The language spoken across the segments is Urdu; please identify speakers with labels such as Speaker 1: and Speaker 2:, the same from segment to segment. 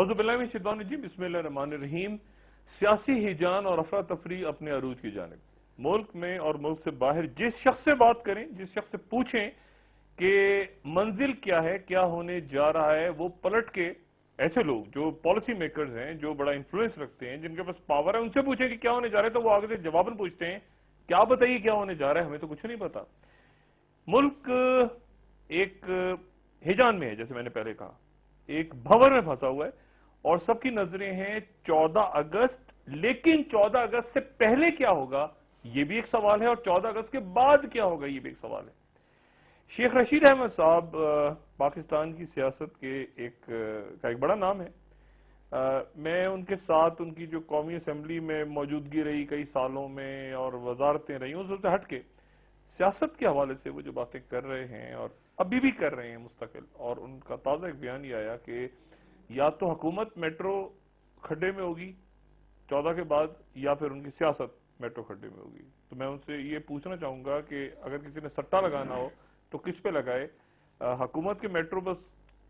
Speaker 1: اعوذ باللہ من الشیطان الرجیم، بسم اللہ الرحمن الرحیم۔ سیاسی ہیجان اور افراتفری اپنے عروج کی جانب، ملک میں اور ملک سے باہر جس شخص سے بات کریں، جس شخص سے پوچھیں کہ منزل کیا ہے، کیا ہونے جا رہا ہے، وہ پلٹ کے ایسے لوگ جو پالیسی میکرز ہیں، جو بڑا انفلوئنس رکھتے ہیں، جن کے پاس پاور ہے، ان سے پوچھیں کہ کیا ہونے جا رہا ہے تو وہ آگے سے جواباً پوچھتے ہیں کیا بتائیے کیا ہونے جا رہا ہے، ہمیں تو کچھ نہیں پتا۔ ملک ایک ہیجان میں ہے، جیسے میں نے پہلے کہا، ایک بھنور میں پھنسا ہوا ہے اور سب کی نظریں ہیں 14 اگست، لیکن 14 اگست سے پہلے کیا ہوگا یہ بھی ایک سوال ہے، اور 14 اگست کے بعد کیا ہوگا یہ بھی ایک سوال ہے۔ شیخ رشید احمد صاحب پاکستان کی سیاست کے ایک بڑا نام ہے۔ میں ان کے ساتھ ان کی جو قومی اسمبلی میں موجودگی رہی کئی سالوں میں اور وزارتیں رہی، اس سے ہٹ کے سیاست کے حوالے سے وہ جو باتیں کر رہے ہیں اور ابھی بھی کر رہے ہیں مستقل، اور ان کا تازہ ایک بیان یہ آیا کہ یا تو حکومت میٹرو کھڈے میں ہوگی 14 کے بعد، یا پھر ان کی سیاست میٹرو کھڈے میں ہوگی۔ تو میں ان سے یہ پوچھنا چاہوں گا کہ اگر کسی نے سٹا لگانا ہو تو کس پہ لگائے، حکومت کے میٹرو بس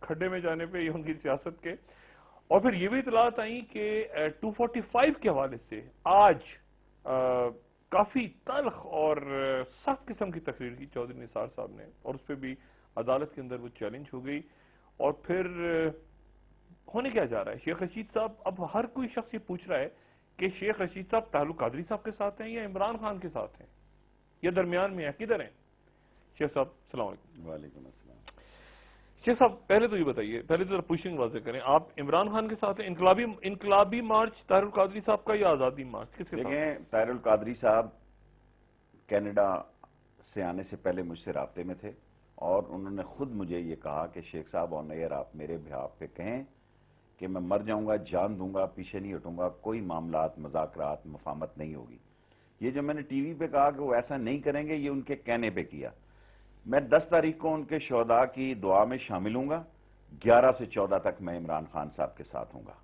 Speaker 1: کھڈے میں جانے پہ یا ان کی سیاست کے؟ اور پھر یہ بھی اطلاعات آئیں کہ 245 کے حوالے سے آج کافی تلخ اور سخت قسم کی تقریر کی چودھری نثار صاحب نے، اور اس پہ بھی عدالت کے اندر وہ چیلنج ہو گئی۔ اور پھر ہونے کیا جا رہا ہے؟ شیخ رشید صاحب، اب ہر کوئی شخص یہ پوچھ رہا ہے کہ شیخ رشید صاحب طاہر القادری صاحب کے ساتھ ہیں یا عمران خان کے ساتھ ہیں یا درمیان میں ہیں، کدھر ہیں؟ شیخ صاحب السلام علیکم۔
Speaker 2: وعلیکم السلام۔
Speaker 1: شیخ صاحب پہلے تو یہ بتائیے، پہلے تو پوچھنگ واضح کریں، آپ عمران خان کے ساتھ ہیں؟ انقلابی مارچ طاہر القادری صاحب کا یا آزادی مارچ کس کے ساتھ؟
Speaker 2: دیکھیں، طاہر القادری صاحب کینیڈا سے آنے سے پہلے مجھ سے رابطے میں تھے، اور انہوں نے خود مجھے یہ کہا کہ شیخ صاحب آن ایئر آپ میرے بہاف پہ کہیں کہ میں مر جاؤں گا، جان دوں گا، پیچھے نہیں ہٹوں گا، کوئی معاملات، مذاکرات، مفاہمت نہیں ہوگی۔ یہ جو میں نے ٹی وی پہ کہا کہ وہ ایسا نہیں کریں گے، یہ ان کے کہنے پہ کیا۔ میں 10 تاریخ کو ان کے شہداء کی دعا میں شامل ہوں گا، 11 سے 14 تک میں عمران خان صاحب کے ساتھ ہوں گا۔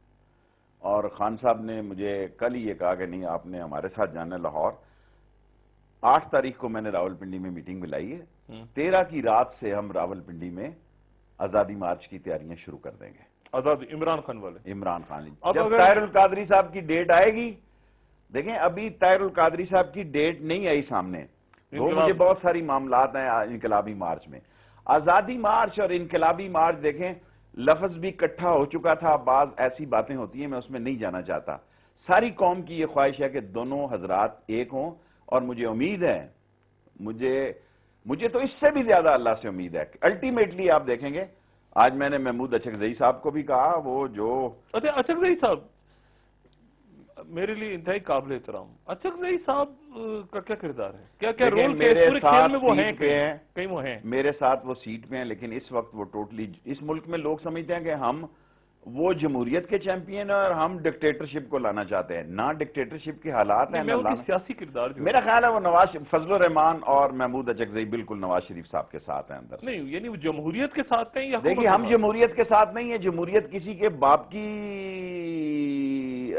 Speaker 2: اور خان صاحب نے مجھے کل ہی یہ کہا کہ نہیں، آپ نے ہمارے ساتھ جانا ہے لاہور۔ 8 تاریخ کو میں نے راولپنڈی میں میٹنگ بلائی ہے، 13 کی رات سے ہم راولپنڈی میں آزادی مارچ کی تیاریاں شروع کر دیں گے۔
Speaker 1: آزادی عمران خان والے؟
Speaker 2: عمران خان جب طاہر القادری صاحب کی ڈیٹ آئے گی، دیکھیں ابھی طاہر القادری صاحب کی ڈیٹ نہیں آئی سامنے، وہ مجھے بہت ساری معاملات ہیں انقلابی مارچ میں۔ آزادی مارچ اور انقلابی مارچ دیکھیں، لفظ بھی اکٹھا ہو چکا تھا، بعض ایسی باتیں ہوتی ہیں میں اس میں نہیں جانا چاہتا۔ ساری قوم کی یہ خواہش ہے کہ دونوں حضرات ایک ہوں، اور مجھے امید ہے، مجھے تو اس سے بھی زیادہ اللہ سے امید ہے کہ الٹیمیٹلی آپ دیکھیں گے۔ آج میں نے محمود اچکزئی صاحب کو بھی کہا، وہ جو
Speaker 1: اچکزئی صاحب میرے لیے انتہائی قابل احترام، اچکزئی صاحب کا کیا کردار ہے؟ کیا کیا رول
Speaker 2: میرے ساتھ
Speaker 1: میں وہ ہیں؟
Speaker 2: کہیں وہ ہیں، میرے ساتھ وہ سیٹ پہ ہیں، لیکن اس وقت وہ ٹوٹلی اس ملک میں لوگ سمجھتے ہیں کہ ہم وہ جمہوریت کے چیمپئن ہیں اور ہم ڈکٹیٹرشپ کو لانا چاہتے ہیں۔ نہ ڈکٹیٹرشپ کے حالات ہیں،
Speaker 1: سیاسی کردار جو
Speaker 2: میرا خیال ہے وہ فضل الرحمان اور محمود اچکزئی بالکل نواز شریف صاحب کے ساتھ ہیں اندر
Speaker 1: نہیں، یعنی وہ جمہوریت کے ساتھ ہیں یا؟
Speaker 2: دیکھیے، ہم جمہوریت کے ساتھ نہیں ہیں، جمہوریت کسی کے باپ کی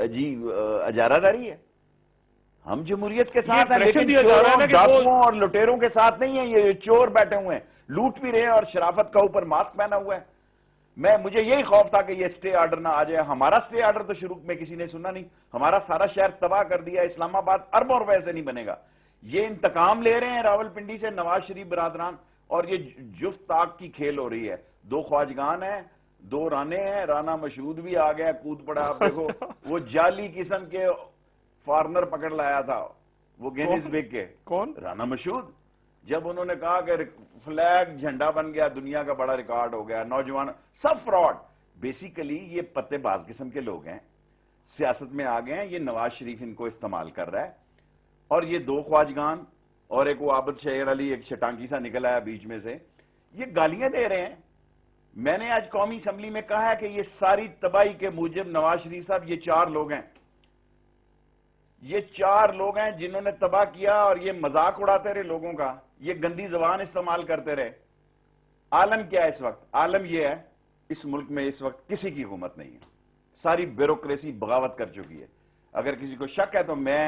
Speaker 2: عجیب اجارہ داری ہے۔ ہم جمہوریت کے ساتھ ہیں، لیکن چوروں، ڈاکوؤں اور لٹیروں کے ساتھ نہیں ہیں۔ یہ چور بیٹھے ہوئے ہیں، لوٹ بھی رہے ہیں اور شرافت کا اوپر ماسک پہنا ہوا ہے۔ مجھے یہی خوف تھا کہ یہ سٹے آرڈر نہ آ جائے۔ ہمارا سٹے آرڈر تو شروع میں کسی نے سنا نہیں، ہمارا سارا شہر تباہ کر دیا۔ اسلام آباد اربوں روپے سے نہیں بنے گا۔ یہ انتقام لے رہے ہیں راولپنڈی سے نواز شریف برادران، اور یہ جفت طاق کی کھیل ہو رہی ہے۔ 2 خواجگان ہیں، 2 رانے ہیں، رانا مشہود بھی آ گیا، کود پڑا۔ آپ دیکھو، وہ جعلی قسم کے فارنر پکڑ لایا تھا، وہ گینیز بک کے۔
Speaker 1: کون؟
Speaker 2: رانا مشہود۔ جب انہوں نے کہا کہ فلیگ جھنڈا بن گیا، دنیا کا بڑا ریکارڈ ہو گیا، نوجوان سب فراڈ۔ بیسیکلی یہ پتے باز قسم کے لوگ ہیں، سیاست میں آ گئے ہیں۔ یہ نواز شریف ان کو استعمال کر رہا ہے، اور یہ 2 خواجگان اور ایک وہ عابد شعیر علی، ایک شٹانکی سا نکل آیا بیچ میں سے، یہ گالیاں دے رہے ہیں۔ میں نے آج قومی اسمبلی میں کہا ہے کہ یہ ساری تباہی کے موجب نواز شریف صاحب، یہ 4 لوگ ہیں، یہ 4 لوگ ہیں جنہوں نے تباہ کیا، اور یہ مذاق اڑاتے رہے لوگوں کا، یہ گندی زبان استعمال کرتے رہے۔ عالم کیا ہے اس وقت؟ عالم یہ ہے، اس ملک میں اس وقت کسی کی حکومت نہیں ہے، ساری بیوروکریسی بغاوت کر چکی ہے۔ اگر کسی کو شک ہے تو میں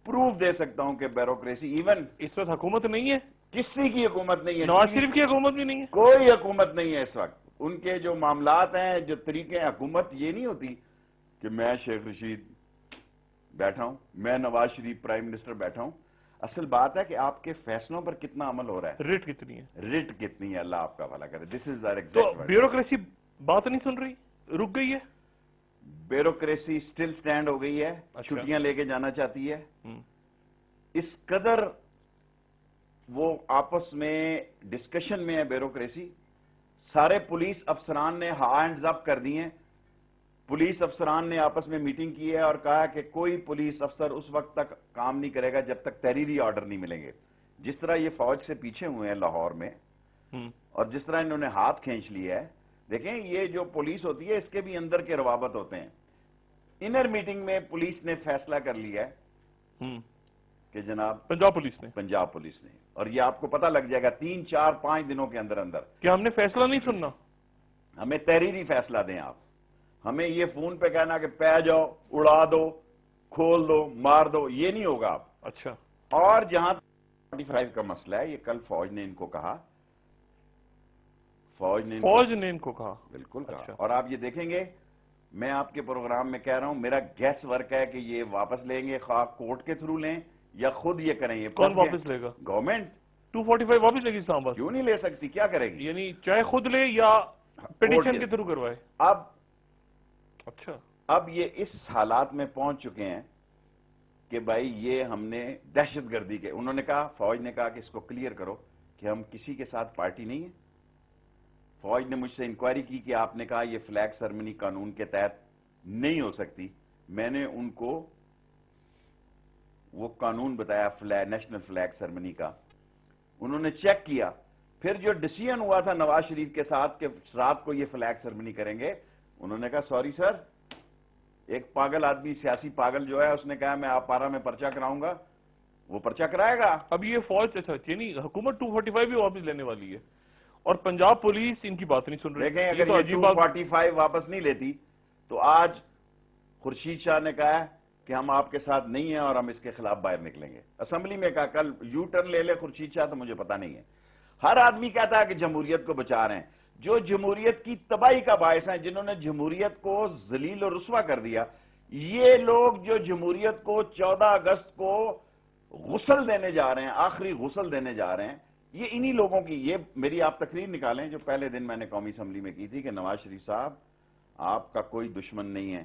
Speaker 2: پروف دے سکتا ہوں کہ بیوروکریسی ایون
Speaker 1: اس وقت حکومت نہیں ہے،
Speaker 2: کسی کی حکومت نہیں ہے،
Speaker 1: نواز شریف کی حکومت بھی نہیں ہے،
Speaker 2: کوئی حکومت نہیں ہے اس وقت۔ ان کے جو معاملات ہیں، جو طریقے حکومت، یہ نہیں ہوتی کہ میں شیخ رشید بیٹھا ہوں، میں نواز شریف پرائم منسٹر بیٹھا ہوں. اصل بات ہے کہ آپ کے فیصلوں پر کتنا عمل ہو رہا ہے،
Speaker 1: ریٹ کتنی ہے،
Speaker 2: ریٹ کتنی ہے. اللہ آپ کا بھلا کرے. دس از در
Speaker 1: تو
Speaker 2: ایگزیکٹ.
Speaker 1: بیوروکریسی بات نہیں سن رہی، رک گئی ہے.
Speaker 2: بیوروکریسی سٹل سٹینڈ ہو گئی ہے، چھٹیاں لے کے جانا چاہتی ہے. اس قدر وہ آپس میں ڈسکشن میں ہے بیوروکریسی. سارے پولیس افسران نے ہینڈز اپ کر دی ہیں. پولیس افسران نے آپس میں میٹنگ کی ہے اور کہا کہ کوئی پولیس افسر اس وقت تک کام نہیں کرے گا جب تک تحریری آرڈر نہیں ملیں گے. جس طرح یہ فوج سے پیچھے ہوئے ہیں لاہور میں، اور جس طرح انہوں نے ہاتھ کھینچ لیا ہے، دیکھیں یہ جو پولیس ہوتی ہے اس کے بھی اندر کے روابط ہوتے ہیں. انر میٹنگ میں پولیس نے فیصلہ کر لیا ہے کہ جناب
Speaker 1: پنجاب پولیس نے،
Speaker 2: اور یہ آپ کو پتہ لگ جائے گا 3 4 5 دنوں کے اندر اندر.
Speaker 1: کہ ہم نے فیصلہ نہیں سننا،
Speaker 2: ہمیں تحریری فیصلہ دیں آپ. ہمیں یہ فون پہ کہنا کہ پہ جاؤ، اڑا دو، کھول دو، مار دو، یہ نہیں ہوگا آپ.
Speaker 1: اچھا.
Speaker 2: اور جہاں 45 کا مسئلہ ہے، یہ کل فوج نے ان کو کہا، فوج نے
Speaker 1: ان کو کہا،
Speaker 2: بالکل کہا.
Speaker 1: اچھا.
Speaker 2: اور آپ یہ دیکھیں گے، میں آپ کے پروگرام میں کہہ رہا ہوں، میرا گیس ورک ہے کہ یہ واپس لیں گے، خواہ کورٹ کے تھرو لیں یا خود یہ کریں. یہ
Speaker 1: کون واپس لے گا؟
Speaker 2: گورنمنٹ.
Speaker 1: 245 واپس لے گی اسلام آباد؟
Speaker 2: کیوں نہیں لے سکتی، کیا کرے گی؟
Speaker 1: یعنی چاہے خود لے یا پیٹیشن کے تھرو کروائے.
Speaker 2: اب
Speaker 1: اچھا.
Speaker 2: اب یہ اس حالات میں پہنچ چکے ہیں کہ بھائی یہ ہم نے دہشت گردی کے، انہوں نے کہا، فوج نے کہا کہ اس کو کلیئر کرو کہ ہم کسی کے ساتھ پارٹی نہیں ہے. فوج نے مجھ سے انکوائری کی کہ آپ نے کہا یہ فلیگ سرمنی قانون کے تحت نہیں ہو سکتی. میں نے ان کو وہ قانون بتایا نیشنل فلیگ سرمنی کا. انہوں نے چیک کیا. پھر جو ڈیسیژن ہوا تھا نواز شریف کے ساتھ کہ رات کو یہ فلیگ سرمنی کریں گے، انہوں نے کہا سوری سر، ایک پاگل آدمی، سیاسی پاگل جو ہے، اس نے کہا میں آپ پارا میں پرچہ کراؤں گا، وہ پرچہ کرائے گا.
Speaker 1: اب یہ فوج، اچھا یعنی حکومت 245 بھی واپس لینے والی ہے اور پنجاب پولیس ان کی بات نہیں سن رہی.
Speaker 2: دیکھیں اگر یہ 245 واپس نہیں لیتی تو آج خورشید شاہ نے کہا کہ ہم آپ کے ساتھ نہیں ہیں اور ہم اس کے خلاف باہر نکلیں گے. اسمبلی میں کہا کل یو ٹرن لے لے خورشید شاہ تو مجھے پتہ نہیں ہے. ہر آدمی کہتا ہے کہ جمہوریت کو بچا رہے ہیں. جو جمہوریت کی تباہی کا باعث ہیں، جنہوں نے جمہوریت کو ذلیل و رسوا کر دیا، یہ لوگ جو جمہوریت کو 14 اگست کو غسل دینے جا رہے ہیں، آخری غسل دینے جا رہے ہیں، یہ انہی لوگوں کی. یہ میری آپ تقریر نکالیں جو پہلے دن میں نے قومی اسمبلی میں کی تھی کہ نواز شریف صاحب آپ کا کوئی دشمن نہیں ہے،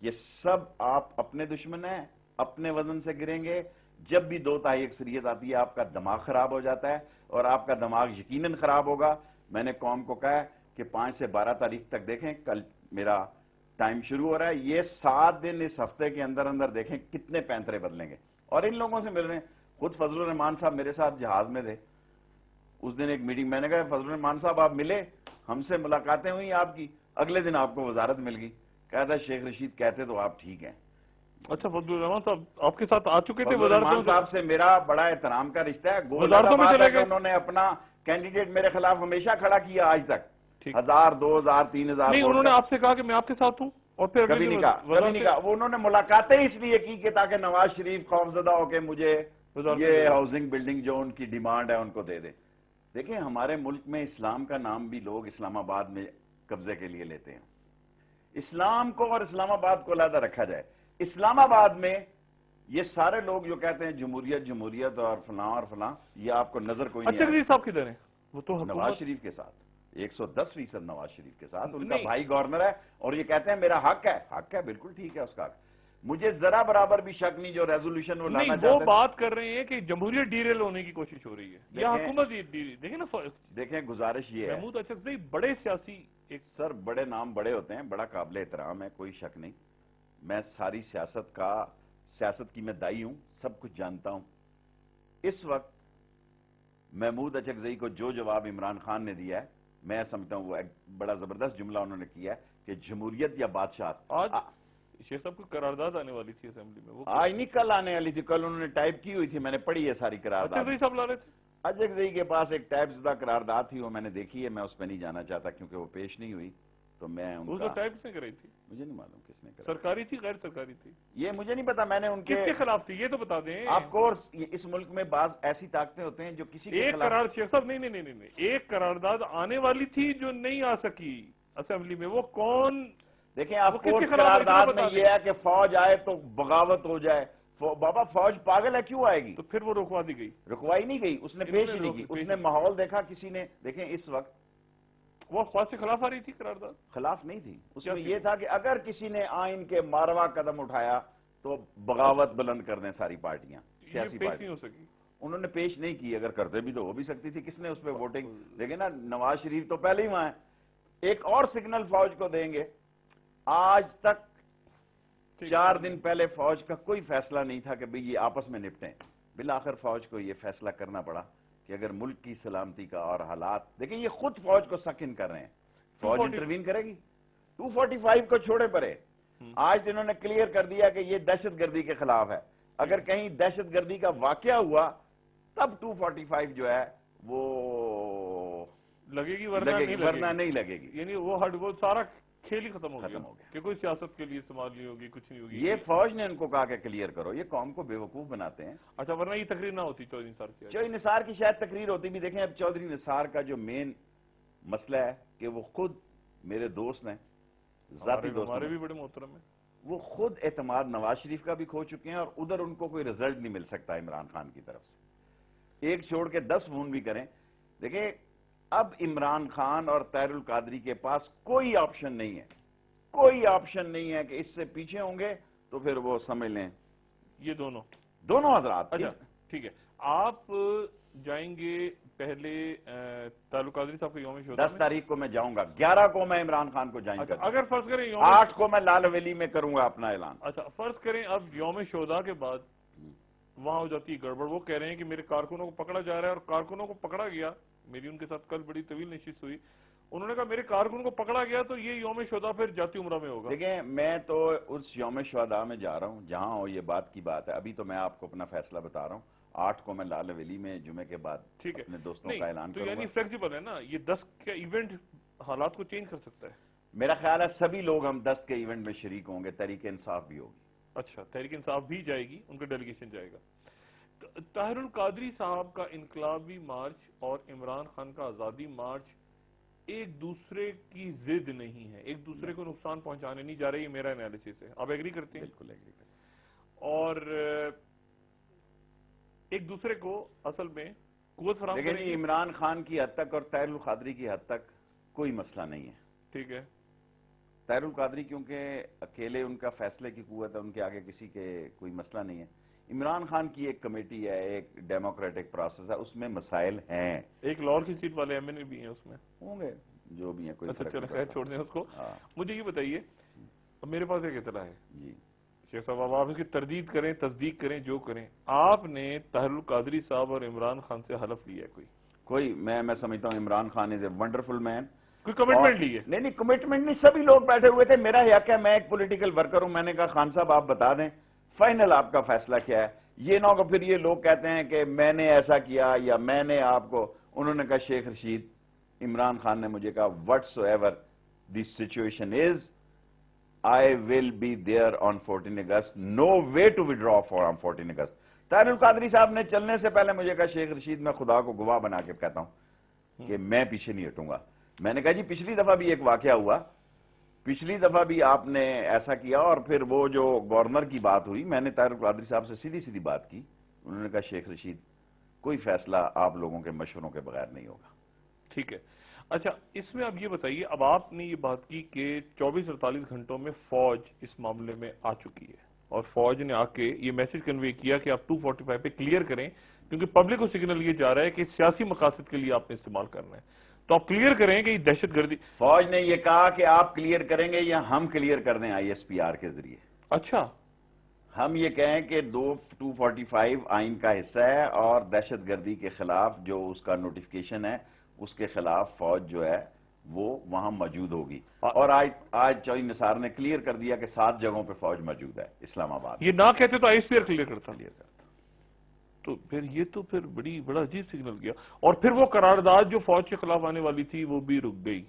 Speaker 2: یہ سب آپ اپنے دشمن ہیں، اپنے وزن سے گریں گے. جب بھی 2 تہائی اکثریت آتی ہے آپ کا دماغ خراب ہو جاتا ہے، اور آپ کا دماغ یقیناً خراب ہوگا. میں نے قوم کو کہا کہ 5 سے 12 تاریخ تک دیکھیں، کل میرا ٹائم شروع ہو رہا ہے، یہ 7 دن اس ہفتے کے اندر اندر دیکھیں کتنے پینترے بدلیں گے. اور ان لوگوں سے مل رہے ہیں. خود فضل الرحمان صاحب میرے ساتھ جہاز میں تھے اس دن، ایک میٹنگ، میں نے کہا فضل الرحمان صاحب آپ ملے، ہم سے ملاقاتیں ہوئی آپ کی، اگلے دن آپ کو وزارت مل گئی. کہتا شیخ رشید کہتے تو آپ ٹھیک ہیں.
Speaker 1: اچھا فضل الرحمان صاحب آپ کے ساتھ آ چکے تھے؟
Speaker 2: فضل الرحمان صاحب سے میرا بڑا احترام کا رشتہ ہے.
Speaker 1: وزارتوں میں چلے گئے،
Speaker 2: انہوں نے اپنا کینڈیڈیٹ میرے خلاف ہمیشہ کھڑا کیا آج تک. 1000 2000 3000
Speaker 1: نہیں، انہوں نے آپ سے کہا کہ میں آپ کے ساتھ ہوں، اور پھر
Speaker 2: کبھی نہیں کہا. وہ انہوں نے ملاقاتیں اس لیے کی کہ تاکہ نواز شریف خوفزدہ ہو کے مجھے یہ ہاؤسنگ بلڈنگ جو ان کی ڈیمانڈ ہے ان کو دے دے. دیکھیں ہمارے ملک میں اسلام کا نام بھی لوگ اسلام آباد میں قبضے کے لیے لیتے ہیں. اسلام کو اور اسلام آباد کو علیحدہ رکھا جائے. اسلام آباد میں یہ سارے لوگ جو کہتے ہیں جمہوریت جمہوریت اور فلاں اور فلاں، یہ آپ کو نظر کوئی نہیں.
Speaker 1: اچھا صاحب کدھر ہیں؟ وہ تو
Speaker 2: نواز شریف کے ساتھ 110% نواز شریف کے ساتھ. ان کا بھائی گورنر ہے اور یہ کہتے ہیں میرا حق ہے. حق ہے، بالکل ٹھیک ہے اس کا. مجھے ذرا برابر بھی شک نہیں جو ریزولوشن وہ لانا چاہتے ہیں.
Speaker 1: وہ بات کر رہے ہیں کہ جمہوریت ڈیریل ہونے کی کوشش ہو رہی ہے یا حکومت. دیکھیں نا،
Speaker 2: دیکھیں گزارش یہ ہے،
Speaker 1: محمود اچکزئی بڑے سیاسی،
Speaker 2: ایک سر بڑے نام بڑے ہوتے ہیں، بڑا قابل احترام ہے، کوئی شک نہیں. میں ساری سیاست کی میں دائی ہوں، سب کچھ جانتا ہوں. اس وقت محمود اچکزئی کو جو جواب عمران خان نے دیا ہے، میں سمجھتا ہوں وہ ایک بڑا زبردست جملہ انہوں نے کیا ہے کہ جمہوریت یا بادشاہ.
Speaker 1: آج شیخ صاحب کو قرارداد آنے والی تھی اسمبلی میں، وہ
Speaker 2: آج نہیں کل آنے والی تھی. کل انہوں نے ٹائپ کی ہوئی تھی، میں نے پڑھی ہے ساری قرارداد.
Speaker 1: اچکزئی صاحب لا رہے تھے.
Speaker 2: اچکزئی کے پاس ایک ٹائپ زدہ قرارداد تھی، وہ میں نے دیکھی ہے، میں اس پہ نہیں جانا چاہتا کیونکہ وہ پیش نہیں ہوئی. تو میں
Speaker 1: اس کو
Speaker 2: ان کا
Speaker 1: ٹائپ کس نے کرائی تھی؟
Speaker 2: مجھے نہیں معلوم کس نے کرا،
Speaker 1: سرکاری تھی غیر سرکاری تھی؟
Speaker 2: یہ مجھے نہیں پتا، میں نے ان
Speaker 1: کس کے خلاف تھی یہ تو بتا دیں.
Speaker 2: آف کورس اس ملک میں بعض ایسی طاقتیں ہوتے ہیں جو کسی کے
Speaker 1: ایک
Speaker 2: خلاف.
Speaker 1: قرار شیخ صاحب نہیں ایک قرارداد آنے والی تھی جو نہیں آ سکی اسمبلی میں، وہ کون؟
Speaker 2: دیکھیں آپ
Speaker 1: وہ کس
Speaker 2: کو
Speaker 1: کے خلاف
Speaker 2: قرارداد
Speaker 1: اتنا
Speaker 2: میں
Speaker 1: بتا
Speaker 2: یہ ہے کہ فوج آئے تو بغاوت ہو جائے. بابا فوج پاگل ہے، کیوں آئے گی؟
Speaker 1: تو پھر وہ رکوا دی گئی.
Speaker 2: رکوائی نہیں گئی، اس نے پیش ہی نہیں کی. اس نے ماحول دیکھا کسی نے. دیکھیں اس وقت
Speaker 1: وہ فوج کے خلاف آ رہی تھی قرارداد؟
Speaker 2: خلاف نہیں تھی، اس میں یہ تھا کہ اگر کسی نے آئین کے ماروا قدم اٹھایا تو بغاوت بلند کر دیں ساری پارٹیاں، سیاسی
Speaker 1: پیش
Speaker 2: پارٹیاں.
Speaker 1: نہیں ہو سکی.
Speaker 2: انہوں نے پیش نہیں کی، اگر کرتے بھی تو ہو بھی سکتی تھی. کس نے اس پہ ووٹنگ؟ دیکھیں نا نواز شریف تو پہلے ہی وہاں ہے. ایک اور سگنل فوج کو دیں گے. آج تک 4 دن پہلے فوج کا کوئی فیصلہ نہیں تھا کہ بھئی یہ آپس میں نپٹیں. بالآخر فوج کو یہ فیصلہ کرنا پڑا کہ اگر ملک کی سلامتی کا اور حالات، دیکھیں یہ خود فوج کو سکن کر رہے ہیں. فوج انٹروین کرے گی. 245 کو چھوڑے پڑے. آج انہوں نے کلیئر کر دیا کہ یہ دہشت گردی کے خلاف ہے. اگر کہیں دہشت گردی کا واقعہ ہوا تب 245 جو ہے وہ
Speaker 1: لگے گی،
Speaker 2: ورنہ نہیں لگے گی.
Speaker 1: یعنی وہ سارا کھیل ہی ختم ہو گیا کہ کوئی سیاست کے لیے استعمال نہیں ہوگی، کچھ نہیں ہوگی.
Speaker 2: یہ فوج نے ان کو کہا کہ کلیئر کرو. یہ قوم کو بے وقوف بناتے ہیں.
Speaker 1: اچھا، ورنہ یہ تقریر نہ ہوتی چودھری نثار کی؟
Speaker 2: چودھری نثار کی شاید تقریر ہوتی بھی. دیکھیں اب چودھری نثار کا جو مین مسئلہ ہے کہ وہ خود میرے دوست ہیں، ذاتی دوست،
Speaker 1: ہمارے بھی بڑے محترم ہیں.
Speaker 2: وہ خود اعتماد نواز شریف کا بھی کھو چکے ہیں اور ادھر ان کو کوئی رزلٹ نہیں مل سکتا عمران خان کی طرف سے. ایک چھوڑ کے 10 فون بھی کریں. دیکھیں اب عمران خان اور طاہر القادری کے پاس کوئی آپشن نہیں ہے، کوئی آپشن نہیں ہے کہ اس سے پیچھے ہوں گے تو پھر وہ سمجھ لیں
Speaker 1: یہ
Speaker 2: دونوں حضرات.
Speaker 1: اچھا ٹھیک ہے، آپ جائیں گے پہلے طاہر القادری صاحب کا یوم شہدا
Speaker 2: 10 تاریخ کو میں جاؤں گا، 11 کو میں عمران خان کو جوائن کروں گا.
Speaker 1: اگر فرض کریں
Speaker 2: 8 کو میں لال ویلی میں کروں گا اپنا اعلان.
Speaker 1: اچھا فرض کریں اب یوم شہدا کے بعد وہاں ہو جاتی ہے گڑبڑ. وہ کہہ رہے ہیں کہ میرے کارکنوں کو پکڑا جا رہا ہے، اور کارکنوں کو پکڑا گیا. میری ان کے ساتھ کل بڑی طویل نشست ہوئی. انہوں نے کہا میرے کارکن کو پکڑا گیا تو یہ یوم شہدا پھر جاتی عمرہ میں ہوگا.
Speaker 2: دیکھیں میں تو اس یوم شہدا میں جا رہا ہوں جہاں ہو. یہ بات کی بات ہے. ابھی تو میں آپ کو اپنا فیصلہ بتا رہا ہوں. 8 کو میں لال ویلی میں جمعے کے بعد اپنے دوستوں کا اعلان کروں گا.
Speaker 1: یعنی فلیکسیبل ہے نا یہ 10 کا ایونٹ حالات کو چینج کر سکتا ہے.
Speaker 2: میرا خیال ہے سبھی لوگ ہم 10 کے ایونٹ میں شریک ہوں گے. تحریک انصاف بھی ہوگی.
Speaker 1: اچھا تحریک انصاف بھی جائے گی، ان کا ڈیلیگیشن جائے گا. طاہر القادری صاحب کا انقلابی مارچ اور عمران خان کا آزادی مارچ ایک دوسرے کی ضد نہیں ہے، ایک دوسرے کو نقصان پہنچانے نہیں جا رہے. یہ میرا انالیسس ہے. آپ ایگری کرتے ہیں؟
Speaker 2: بالکل ایگری کرتے ہیں.
Speaker 1: اور ایک دوسرے کو اصل میں قوت فراہم کریں
Speaker 2: لیکن عمران خان کی حد تک اور طاہر القادری کی حد تک کوئی مسئلہ نہیں ہے.
Speaker 1: ٹھیک ہے.
Speaker 2: طاہر القادری کیونکہ اکیلے ان کا فیصلے کی قوت ہے، ان کے آگے کسی کے کوئی مسئلہ نہیں ہے. عمران خان کی ایک کمیٹی ہے، ایک ڈیموکریٹک پروسیس ہے، اس میں مسائل ہیں.
Speaker 1: ایک لاہور کی سیٹ والے ایم این اے بھی ہیں اس میں،
Speaker 2: ہوں گے جو بھی ہیں. کوئی
Speaker 1: اچھا چلو خیر چھوڑ دیں اس کو. مجھے یہ بتائیے، اب میرے پاس ایک اطلاع ہے
Speaker 2: جی
Speaker 1: شیخ صاحب، آپ اس کی تردید کریں تصدیق کریں جو کریں. آپ نے طاہر القادری صاحب اور عمران خان سے حلف لیا ہے
Speaker 2: کوئی؟ میں سمجھتا ہوں عمران خان از اے ونڈرفل مین.
Speaker 1: کوئی کمٹمنٹ لی ہے؟
Speaker 2: نہیں کمٹمنٹ نہیں. سبھی لوگ بیٹھے ہوئے تھے. میرا حق ہے، میں ایک پولیٹیکل ورکر ہوں. میں نے کہا خان صاحب آپ بتا دیں فائنل آپ کا فیصلہ کیا ہے. یہ نہ کہ پھر یہ لوگ کہتے ہیں کہ میں نے ایسا کیا یا میں نے آپ کو. انہوں نے کہا شیخ رشید، عمران خان نے مجھے کہا what so ever the situation is I will be there on 14 August. No way to withdraw from 14 اگست. طاہر القادری صاحب نے چلنے سے پہلے مجھے کہا شیخ رشید میں خدا کو گواہ بنا کے کہتا ہوں کہ میں پیچھے نہیں ہٹوں گا. میں نے کہا جی پچھلی دفعہ بھی ایک واقعہ ہوا، پچھلی دفعہ بھی آپ نے ایسا کیا. اور پھر وہ جو گورنر کی بات ہوئی، میں نے طاہر القادری صاحب سے سیدھی بات کی. انہوں نے کہا شیخ رشید کوئی فیصلہ آپ لوگوں کے مشوروں کے بغیر نہیں ہوگا.
Speaker 1: ٹھیک ہے. اچھا اس میں اب یہ بتائیے، اب آپ نے یہ بات کی کہ 24-48 گھنٹوں میں فوج اس معاملے میں آ چکی ہے اور فوج نے آ کے یہ میسج کنوے کیا کہ آپ 245 پہ کلیئر کریں، کیونکہ پبلک کو سگنل یہ جا رہا ہے کہ سیاسی مقاصد کے لیے آپ نے استعمال کرنا ہے. تو آپ کلیئر کریں کہ یہ دہشت گردی.
Speaker 2: فوج نے یہ کہا کہ آپ کلیئر کریں گے یا ہم کلیئر کر دیں ISPR کے ذریعے.
Speaker 1: اچھا
Speaker 2: ہم یہ کہیں کہ 245 آئین کا حصہ ہے اور دہشت گردی کے خلاف جو اس کا نوٹیفکیشن ہے اس کے خلاف فوج جو ہے وہ وہاں موجود ہوگی. اور آج چودھری نثار نے کلیئر کر دیا کہ 7 جگہوں پہ فوج موجود ہے اسلام آباد.
Speaker 1: یہ نہ کہتے تو ISPR کلیئر کرتا. تو پھر یہ تو پھر بڑا عجیب سگنل گیا. اور پھر وہ قرارداد جو فوج کے خلاف آنے والی تھی وہ بھی رک گئی.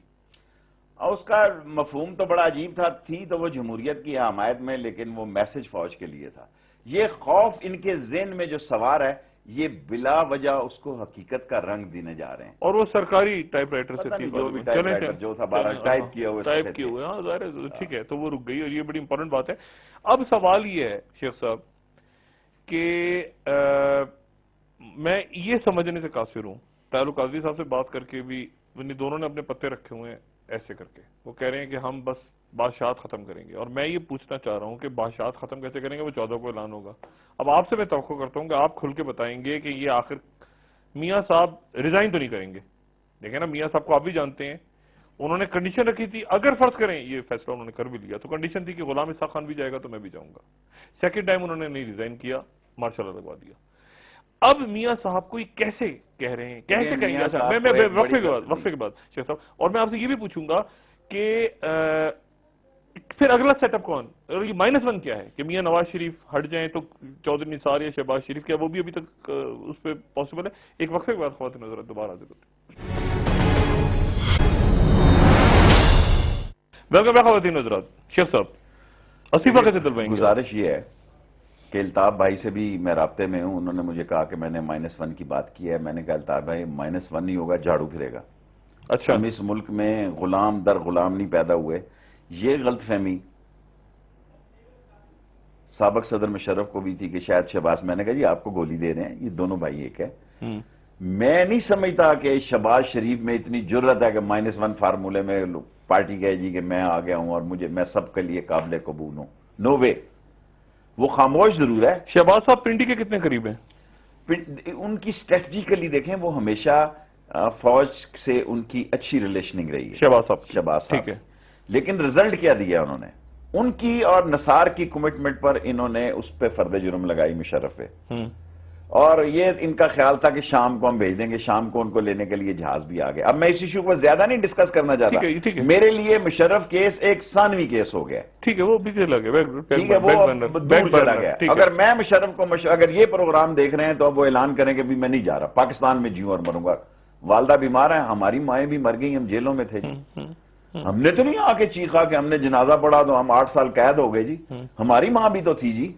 Speaker 2: اس کا مفہوم تو بڑا عجیب تھی تو وہ جمہوریت کی حمایت میں، لیکن وہ میسج فوج کے لیے تھا. یہ خوف ان کے ذہن میں جو سوار ہے، یہ بلا وجہ اس کو حقیقت کا رنگ دینے جا رہے ہیں.
Speaker 1: اور وہ سرکاری ٹائپ رائٹر سے تھی،
Speaker 2: جو بھی ٹائپ رائٹر جو تھا 12 ٹائپ کیا
Speaker 1: ہوئے. ہاں ظاہر ہے، ٹھیک ہے، تو وہ رک گئی، اور یہ بڑی امپورٹنٹ بات ہے. اب سوال یہ ہے شیخ صاحب کہ میں یہ سمجھنے سے قاصر ہوں، طاہر القادری صاحب سے بات کر کے بھی دونوں نے اپنے پتے رکھے ہوئے ہیں ایسے کر کے. وہ کہہ رہے ہیں کہ ہم بس بادشاہت ختم کریں گے، اور میں یہ پوچھنا چاہ رہا ہوں کہ بادشاہت ختم کیسے کریں گے؟ وہ 14 کو اعلان ہوگا. اب آپ سے میں توقع کرتا ہوں کہ آپ کھل کے بتائیں گے کہ یہ آخر میاں صاحب ریزائن تو نہیں کریں گے. دیکھیں نا، میاں صاحب کو آپ بھی جانتے ہیں، انہوں نے کنڈیشن رکھی تھی، اگر فرض کریں یہ فیصلہ انہوں نے کر بھی لیا تو کنڈیشن تھی کہ غلام اسحاق خان بھی جائے گا تو میں بھی جاؤں گا. سیکنڈ ٹائم انہوں نے نہیں ریزائن کیا، مارشل لا لگوا دیا. اب میاں صاحب کو یہ کیسے کہہ رہے ہیں، کیسے کہیں گے؟ میں وقفے کے بعد شیخ صاحب، اور میں آپ سے یہ بھی پوچھوں گا کہ پھر اگلا سیٹ اپ کون؟ اور یہ -1 کیا ہے کہ میاں نواز شریف ہٹ جائیں تو چودھری نثار یا شہباز شریف، کیا وہ بھی ابھی تک اس پہ پاسبل ہے؟ ایک وقفے کے بعد خواتین نظر دوبارہ حاضر ہوتے ہیں. ویلکم بیک خواتین حضرات. شیخ صاحب استعفیٰ کیسے دلوائیں گے؟
Speaker 2: گزارش یہ ہے کہ الطاف بھائی سے بھی میں رابطے میں ہوں. انہوں نے مجھے کہا کہ میں نے -1 کی بات کی ہے. میں نے کہا الطاف بھائی -1 نہیں ہوگا، جھاڑو پھرے گا.
Speaker 1: اچھا،
Speaker 2: ہم اس ملک میں غلام در غلام نہیں پیدا ہوئے. یہ غلط فہمی سابق صدر مشرف کو بھی تھی کہ شاید شہباز، میں نے کہا جی آپ کو گولی دے رہے ہیں، یہ دونوں بھائی ایک ہے. میں نہیں سمجھتا کہ شہباز شریف میں اتنی جرت ہے کہ -1 فارمولے میں پارٹی کہے جی کہ میں آ گیا ہوں اور میں سب کے لیے قابل قبول ہوں. نو وے. وہ خاموش ضرور ہے.
Speaker 1: شہباز صاحب پنڈی کے کتنے قریب ہیں؟
Speaker 2: ان کی اسٹریٹجیکلی دیکھیں، وہ ہمیشہ فوج سے ان کی اچھی ریلیشننگ رہی ہے.
Speaker 1: شہباز صاحب
Speaker 2: ٹھیک ہے، لیکن رزلٹ کیا دیا انہوں نے؟ ان کی اور نثار کی کمٹمنٹ پر انہوں نے اس پہ فرد جرم لگائی مشرف پہ. اور یہ ان کا خیال تھا کہ شام کو ہم بھیج دیں گے. شام کو ان کو لینے کے لیے جہاز بھی آ گیا. اب میں اس ایشو کو زیادہ نہیں ڈسکس کرنا چاہتا. میرے لیے مشرف کیس ایک ثانوی کیس ہو گیا.
Speaker 1: ٹھیک ہے، وہ بھی چلا گیا.
Speaker 2: ٹھیک ہے، وہ دور چلا گیا. اگر میں مشرف کو اگر یہ پروگرام دیکھ رہے ہیں تو اب وہ اعلان کریں کہ بھی میں نہیں جا رہا، پاکستان میں جیوں اور مروں گا. والدہ بیمار ہیں، ہماری مائیں بھی مر گئی، ہم جیلوں میں تھے. ہم نے تو نہیں آ کے چیخا کہ ہم نے جنازہ پڑھا تو ہم 8 سال قید ہو گئے جی. ہماری ماں بھی تو تھی جی.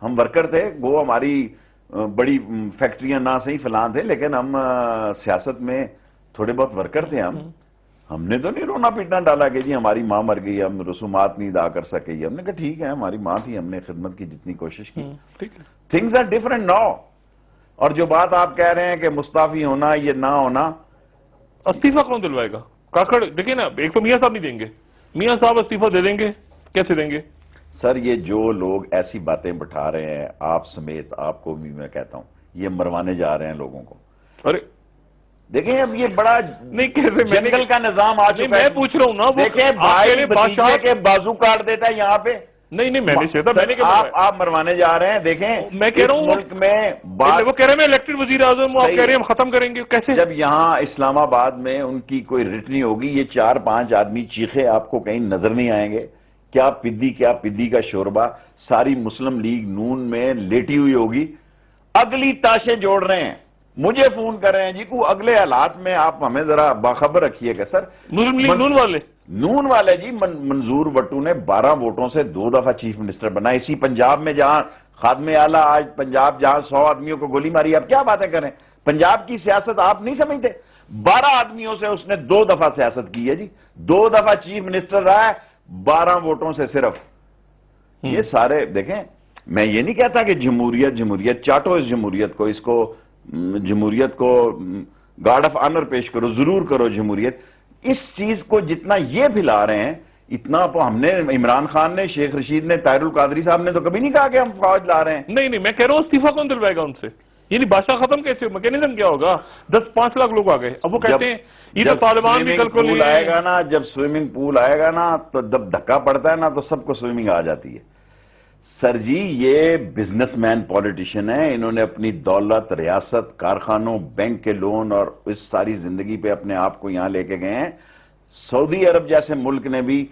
Speaker 2: ہم ورکر تھے، وہ ہماری بڑی فیکٹریاں نہ صحیح فلاں تھے، لیکن ہم سیاست میں تھوڑے بہت ورکر تھے. ہم نے تو نہیں رونا پیٹنا ڈالا کہ جی ہماری ماں مر گئی، ہم رسومات نہیں ادا کر سکے. ہم نے کہا ٹھیک ہے، ہماری ماں تھی، ہم نے خدمت کی جتنی کوشش کی. Things are different now. اور جو بات آپ کہہ رہے ہیں کہ مستعفی ہونا یہ نہ ہونا،
Speaker 1: استعفیٰ کون دلوائے گا؟ کاکڑ دیکھیں نا، ایک تو میاں صاحب نہیں دیں گے. میاں صاحب استعفیٰ دے دیں گے، کیسے دیں گے؟
Speaker 2: سر یہ جو لوگ ایسی باتیں بٹھا رہے ہیں، آپ سمیت، آپ کو بھی میں کہتا ہوں، یہ مروانے جا رہے ہیں لوگوں کو. ارے دیکھیں اب یہ بڑا
Speaker 1: نہیں، کیسے
Speaker 2: جنگل کا نظام آ چکا ہے.
Speaker 1: میں پوچھ رہا ہوں نا،
Speaker 2: دیکھیں بھائی بھتیجے کے بازو کاٹ دیتا ہے یہاں پہ.
Speaker 1: نہیں میں نے
Speaker 2: آپ مروانے جا رہے ہیں. دیکھیں
Speaker 1: میں کہہ رہا ہوں
Speaker 2: ملک میں
Speaker 1: وہ کہہ رہے ہیں میں الیکٹڈ وزیر اعظم، آپ کہہ رہے ہیں ہم ختم کریں گے. کیسے؟
Speaker 2: جب یہاں اسلام آباد میں ان کی کوئی رٹنی ہوگی، یہ 4-5 آدمی چیخے آپ کو کہیں نظر نہیں آئیں گے. کیا پدی کا شوربہ ساری مسلم لیگ نون میں لیٹی ہوئی ہوگی. اگلی تاشیں جوڑ رہے ہیں، مجھے فون کر رہے ہیں جی کو اگلے حالات میں آپ ہمیں ذرا باخبر رکھیے گا. سر
Speaker 1: مسلم لیگ
Speaker 2: نون والے جی، منظور وٹو نے 12 ووٹوں سے 2 دفعہ چیف منسٹر بنا. اسی پنجاب میں جہاں خادم اعلیٰ آج پنجاب جہاں 100 آدمیوں کو گولی ماری. آپ کیا باتیں کریں؟ پنجاب کی سیاست آپ نہیں سمجھتے؟ 12 آدمیوں سے اس نے 2 دفعہ سیاست کی ہے جی. 2 دفعہ چیف منسٹر رہا ہے 12 ووٹوں سے صرف. یہ سارے دیکھیں، میں یہ نہیں کہتا کہ جمہوریت چاٹو اس جمہوریت کو، اس کو جمہوریت کو گارڈ آف آنر پیش کرو، ضرور کرو جمہوریت. اس چیز کو جتنا یہ پھیلا رہے ہیں اتنا تو ہم نے، عمران خان نے، شیخ رشید نے، طاہر القادری صاحب نے تو کبھی نہیں کہا کہ ہم فوج لا رہے ہیں.
Speaker 1: نہیں میں کہہ رہا ہوں استعفیٰ کون دلوائے گا ان سے؟ یعنی بادشاہ ختم کیسے؟ میکینزم کیا ہوگا؟ 10-5 لاکھ لوگ آ گئے. اب وہ کہتے ہیں یہ تو طالبان بھی کل کو
Speaker 2: پول آئے گا نا، جب سوئمنگ پول آئے گا نا تو جب دھکا پڑتا ہے نا تو سب کو سوئمنگ آ جاتی ہے. سر جی یہ بزنس مین پولیٹیشین ہیں. انہوں نے اپنی دولت، ریاست، کارخانوں، بینک کے لون اور اس ساری زندگی پہ اپنے آپ کو یہاں لے کے گئے ہیں. سعودی عرب جیسے ملک نے بھی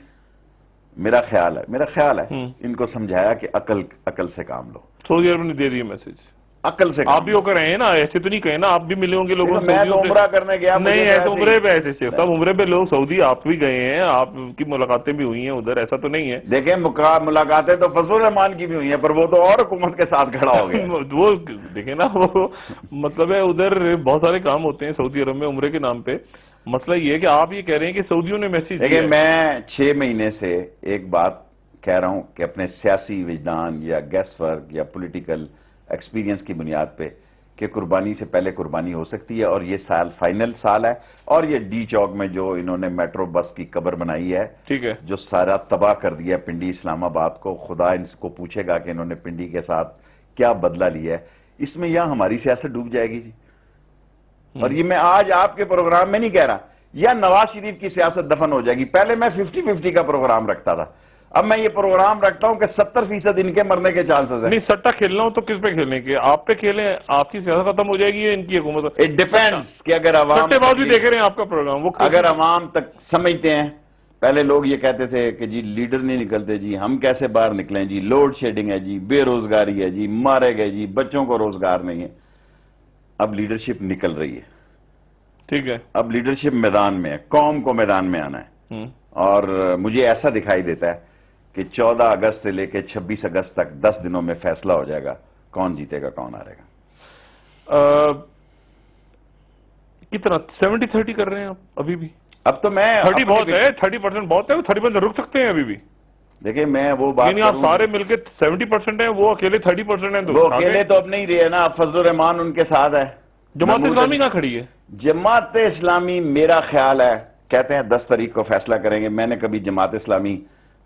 Speaker 2: میرا خیال ہے ان کو سمجھایا کہ عقل سے کام لو.
Speaker 1: سعودی عرب نے دے دی میسج.
Speaker 2: عقل سے
Speaker 1: آپ بھی ہو کر رہے ہیں نا، ایسے تو نہیں کہیں نا، آپ بھی ملے ہوں گے لوگوں سے.
Speaker 2: میں تو عمرہ کرنے گیا.
Speaker 1: نہیں ایسے عمرے پہ ایسے شیخ صاحب عمرے پہ لوگ سعودی آپ بھی گئے ہیں، آپ کی ملاقاتیں بھی ہوئی ہیں ادھر، ایسا تو نہیں ہے.
Speaker 2: دیکھیں ملاقاتیں تو فضل الرحمان کی بھی ہوئی ہیں، پر وہ تو اور حکومت کے ساتھ کھڑا ہو گیا.
Speaker 1: وہ دیکھیں نا، وہ مطلب ہے ادھر بہت سارے کام ہوتے ہیں سعودی عرب میں عمرے کے نام پہ. مسئلہ یہ ہے کہ آپ یہ کہہ رہے ہیں کہ سعودیوں نے میسج دیا.
Speaker 2: دیکھیں میں 6 مہینے سے ایک بات کہہ رہا ہوں کہ اپنے سیاسی وجدان یا گیس ورک یا پولیٹیکل ایکسپیرینس کی بنیاد پہ کہ قربانی سے پہلے قربانی ہو سکتی ہے، اور یہ سال فائنل سال ہے. اور یہ ڈی چوک میں جو انہوں نے میٹرو بس کی قبر بنائی ہے،
Speaker 1: ٹھیک ہے،
Speaker 2: جو سارا تباہ کر دیا پنڈی اسلام آباد کو، خدا ان کو پوچھے گا کہ انہوں نے پنڈی کے ساتھ کیا بدلہ لیا ہے. اس میں یہاں ہماری سیاست ڈوب جائے گی جی. اور یہ میں آج آپ کے پروگرام میں نہیں کہہ رہا، یا نواز شریف کی سیاست دفن ہو جائے گی. پہلے میں 50-50 کا پروگرام رکھتا تھا، اب میں یہ پروگرام رکھتا ہوں کہ 70% ان کے مرنے کے چانسز ہیں.
Speaker 1: نہیں سٹا کھیلنا ہو تو کس پہ کھیلیں گے؟ آپ پہ کھیلیں، آپ کی سیاست ختم ہو جائے گی یا ان کی حکومت؟
Speaker 2: اٹ ڈیپینڈس کہ اگر عوام
Speaker 1: سٹے باز بھی دیکھ رہے ہیں آپ کا پروگرام، وہ
Speaker 2: اگر عوام تک سمجھتے ہیں. پہلے لوگ یہ کہتے تھے کہ جی لیڈر نہیں نکلتے جی، ہم کیسے باہر نکلیں جی، لوڈ شیڈنگ ہے جی، بے روزگاری ہے جی، مارے گئے جی، بچوں کو روزگار نہیں ہے. اب لیڈرشپ نکل رہی ہے،
Speaker 1: ٹھیک ہے،
Speaker 2: اب لیڈرشپ میدان میں ہے، قوم کو میدان میں آنا ہے. اور مجھے ایسا دکھائی دیتا ہے کہ 14 اگست سے لے کے 26 اگست تک 10 دنوں میں فیصلہ ہو جائے گا کون جیتے گا کون ہارے گا.
Speaker 1: کتنا 70-30 کر رہے ہیں آپ ابھی بھی؟
Speaker 2: اب تو میں
Speaker 1: 30 بہت ہے، 30% بہت ہے، 30% رک سکتے ہیں ابھی بھی.
Speaker 2: دیکھیں میں وہ بات
Speaker 1: یعنی آپ سارے مل کے 70% ہیں، وہ اکیلے 30% ہیں.
Speaker 2: وہ اکیلے تو اب نہیں رہے نا، فضل الرحمان ان کے ساتھ ہے.
Speaker 1: جماعت اسلامی کہاں کھڑی ہے؟
Speaker 2: جماعت اسلامی میرا خیال ہے کہتے ہیں 10 تاریخ کو فیصلہ کریں گے. میں نے کبھی جماعت اسلامی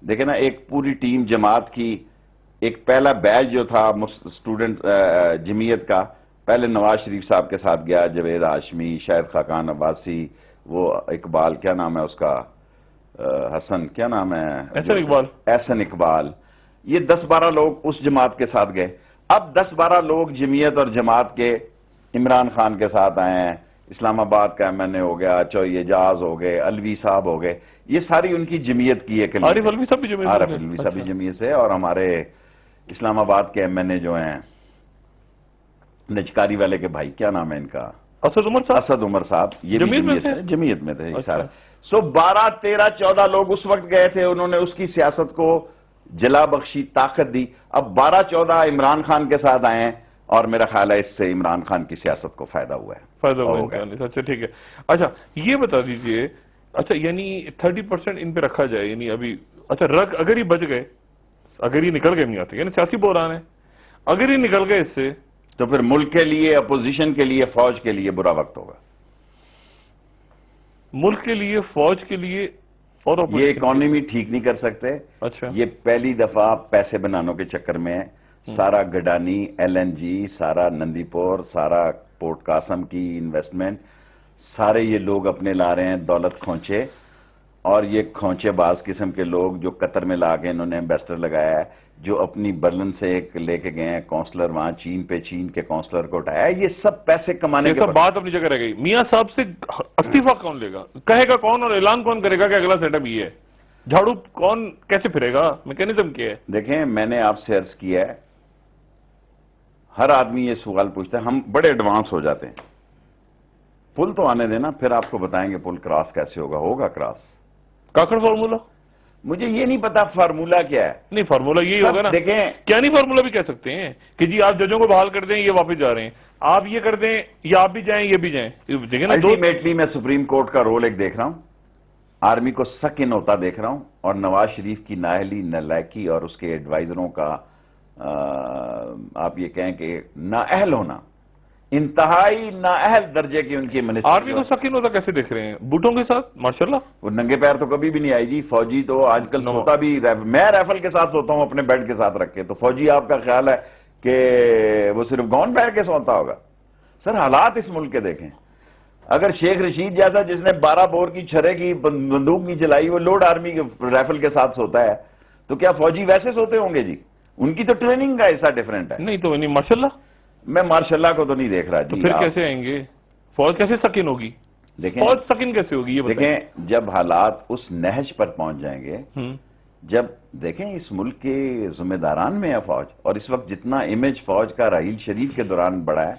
Speaker 2: دیکھیں نا، ایک پوری ٹیم جماعت کی، ایک پہلا بیچ جو تھا اسٹوڈنٹ جمعیت کا، پہلے نواز شریف صاحب کے ساتھ گیا، جاوید ہاشمی، شاہد خاقان عباسی، وہ اقبال کیا نام ہے اس کا، حسن کیا نام ہے، احسن اقبال. یہ 10-12 لوگ اس جماعت کے ساتھ گئے. اب 10-12 لوگ جمعیت اور جماعت کے عمران خان کے ساتھ آئے ہیں. اسلام آباد کا ایم این اے ہو گیا، چوئی اعجاز ہو گئے، الوی صاحب ہو گئے. یہ ساری ان کی جمعیت کی ہے.
Speaker 1: عارف الوی صاحب بھی جمعیت سے؟
Speaker 2: عارف الوی صاحب بھی جمعیت سے. اور ہمارے اسلام آباد کے ایم این اے جو ہیں نچکاری والے کے بھائی کیا نام ہے ان کا،
Speaker 1: اسد عمر صاحب.
Speaker 2: اسد عمر صاحب، یہ جمعیت میں تھے سارا. 12, 13, 14 لوگ اس وقت گئے تھے، انہوں نے اس کی سیاست کو جلا بخشی، طاقت دی. اب 12, 14 عمران خان کے ساتھ آئے ہیں، اور میرا خیال ہے اس سے عمران خان کی سیاست کو فائدہ ہوا ہے.
Speaker 1: فائدہ ہوا ہے. اچھا ٹھیک ہے. اچھا یہ بتا دیجئے، اچھا یعنی 30% ان پہ رکھا جائے، یعنی ابھی اچھا اگر یہ بچ گئے، اگر یہ نکل گئے نہیں آتے، یعنی سیاسی بحران ہے، اگر یہ نکل گئے اس سے
Speaker 2: تو پھر ملک کے لیے، اپوزیشن کے لیے، فوج کے لیے برا وقت ہوگا.
Speaker 1: ملک کے لیے، فوج کے لیے، اور
Speaker 2: یہ اکانومی ٹھیک نہیں کر سکتے.
Speaker 1: اچھا
Speaker 2: یہ پہلی دفعہ پیسے بنانے کے چکر میں سارا گڈانی، LNG، سارا نندی پور، سارا پورٹ قاسم کی انویسٹمنٹ، سارے یہ لوگ اپنے لا رہے ہیں دولت کھونچے. اور یہ کھونچے باز قسم کے لوگ جو قطر میں لا کے انہوں نے ایمبیسڈر لگایا ہے، جو اپنی برلن سے ایک لے کے گئے ہیں کونسلر وہاں چین پہ، چین کے کونسلر کو اٹھایا. یہ سب پیسے کمانے کے
Speaker 1: سب بات اپنی جگہ رہ گئی. میاں صاحب سے استعفیٰ کون لے گا، کہے گا کون، اور اعلان کون کرے گا کہ اگلا سیٹ اپ یہ ہے؟ جھاڑو کون کیسے پھرے گا؟ میکینزم کیا ہے؟
Speaker 2: دیکھیں میں نے آپ سے عرض کیا ہے، ہر آدمی یہ سوال پوچھتا ہے، ہم بڑے ایڈوانس ہو جاتے ہیں. پل تو آنے دینا، پھر آپ کو بتائیں گے پل کراس کیسے ہوگا. ہوگا کراس.
Speaker 1: کاکڑ فارمولا؟
Speaker 2: مجھے یہ نہیں پتا فارمولا کیا ہے.
Speaker 1: نہیں فارمولا یہی ہوگا نا.
Speaker 2: دیکھیں
Speaker 1: کیا نہیں فارمولا بھی کہہ سکتے ہیں کہ جی آپ ججوں کو بحال کر دیں، یہ واپس جا رہے ہیں، آپ یہ کر دیں یا آپ بھی جائیں یہ بھی جائیں. دیکھیں نا
Speaker 2: الٹیمیٹلی میں سپریم کورٹ کا رول ایک دیکھ رہا ہوں، آرمی کو سک ان ہوتا دیکھ رہا ہوں، اور نواز شریف کی نااہلی، نالائکی اور اس کے ایڈوائزروں کا آپ یہ کہیں کہ نااہل ہونا، انتہائی نااہل درجے کی ان کی منسٹری.
Speaker 1: آرمی کو سکین ہوتا کیسے دیکھ رہے ہیں؟ بوٹوں کے ساتھ ماشاءاللہ.
Speaker 2: وہ ننگے پیر تو کبھی بھی نہیں آئی جی. فوجی تو آج کل سوتا بھی، میں رائفل کے ساتھ سوتا ہوں اپنے بیڈ کے ساتھ رکھ کے، تو فوجی آپ کا خیال ہے کہ وہ صرف گون پہن کے سوتا ہوگا؟ سر حالات اس ملک کے دیکھیں. اگر شیخ رشید جیسا جس نے 12 بور کی چھرے کی بندوق نہیں چلائی، وہ لوڈ آرمی کے رائفل کے ساتھ سوتا ہے، تو کیا فوجی ویسے سوتے ہوں گے جی؟ ان کی تو ٹریننگ کا حصہ ڈیفرنٹ ہے.
Speaker 1: نہیں تو نہیں ماشاءاللہ.
Speaker 2: میں ماشاء اللہ کو تو نہیں دیکھ رہا جی.
Speaker 1: تو پھر کیسے آئیں گے؟ فوج کیسے سکین ہوگی؟
Speaker 2: دیکھیں
Speaker 1: فوج سکین کیسے ہوگی یہ بتائیں.
Speaker 2: دیکھیں جب حالات اس نہج پر پہنچ جائیں گے جب دیکھیں اس ملک کے ذمہ داران میں ہے فوج، اور اس وقت جتنا امیج فوج کا راحیل شریف کے دوران بڑھا ہے،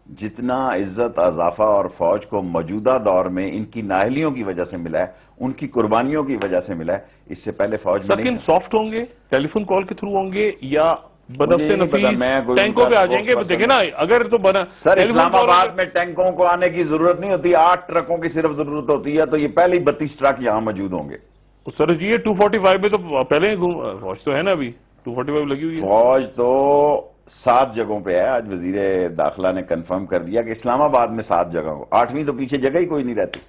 Speaker 2: جتنا عزت اضافہ اور فوج کو موجودہ دور میں ان کی نااہلیوں کی وجہ سے ملا ہے، ان کی قربانیوں کی وجہ سے ملا ہے، اس سے پہلے فوج میں
Speaker 1: سکن سافٹ ہوں گے، ٹیلی فون کال کے تھرو ہوں گے، یا بدفتے نفیس ٹینکوں پہ آ جائیں گے؟ دیکھیں نا، اگر تو
Speaker 2: سر اسلام آباد میں ٹینکوں کو آنے کی ضرورت نہیں ہوتی، 8 ٹرکوں کی صرف ضرورت ہوتی ہے، تو یہ پہلے ہی 32 ٹرک یہاں موجود ہوں گے۔
Speaker 1: سر جی یہ 245 میں تو پہلے ہی فوج تو ہے نا، ابھی 245 لگی ہوئی ہے
Speaker 2: فوج تو 7 جگہوں پہ ہے۔ آج وزیر داخلہ نے کنفرم کر دیا کہ اسلام آباد میں 7 جگہ ہو، 8ویں تو پیچھے جگہ ہی کوئی نہیں رہتی